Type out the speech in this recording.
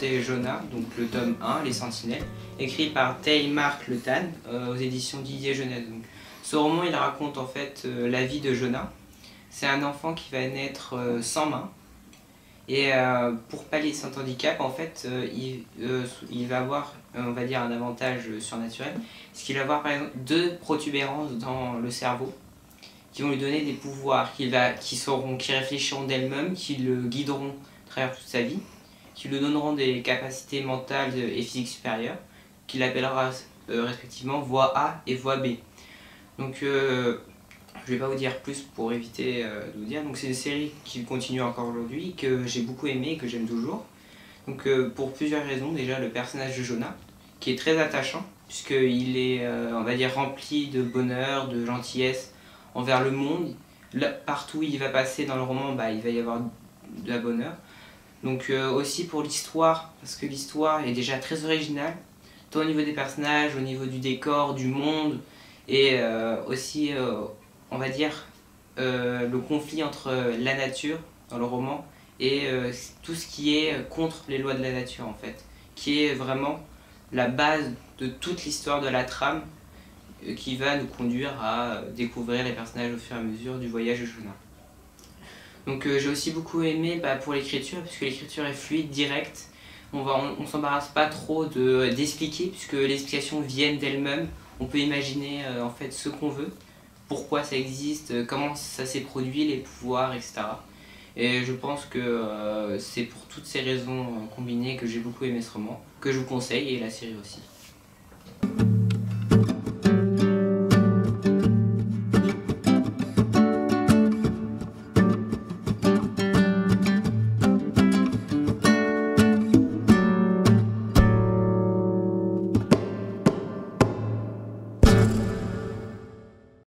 présenter Jonah, donc le tome 1, Les Sentinelles, écrit par Mark Le Tan aux éditions Didier Jeunesse. Donc, ce roman il raconte en fait la vie de Jonah. C'est un enfant qui va naître sans main et pour pallier son handicap en fait il va avoir on va dire un avantage surnaturel, parce qu'il va avoir par exemple 2 protubérances dans le cerveau qui vont lui donner des pouvoirs qui réfléchiront d'elles-mêmes, qui le guideront à travers toute sa vie, qui lui donneront des capacités mentales et physiques supérieures, qu'il appellera respectivement voie A et voie B. Donc je vais pas vous dire plus pour éviter de vous dire. Donc c'est une série qui continue encore aujourd'hui, que j'ai beaucoup aimé et que j'aime toujours. Donc pour plusieurs raisons. Déjà le personnage de Jonah, qui est très attachant, puisqu'il est on va dire rempli de bonheur, de gentillesse envers le monde. Là, partout où il va passer dans le roman, il va y avoir de la bonheur. Donc aussi pour l'histoire, parce que l'histoire est déjà très originale, tant au niveau des personnages, au niveau du décor, du monde, et aussi on va dire le conflit entre la nature dans le roman et tout ce qui est contre les lois de la nature en fait, qui est vraiment la base de toute l'histoire de la trame qui va nous conduire à découvrir les personnages au fur et à mesure du voyage de Jonah. Donc j'ai aussi beaucoup aimé pour l'écriture, puisque l'écriture est fluide, directe. On s'embarrasse pas trop d'expliquer, puisque les explications viennent d'elles-mêmes. On peut imaginer en fait ce qu'on veut, pourquoi ça existe, comment ça s'est produit, les pouvoirs, etc. Et je pense que c'est pour toutes ces raisons combinées que j'ai beaucoup aimé ce roman, que je vous conseille, et la série aussi.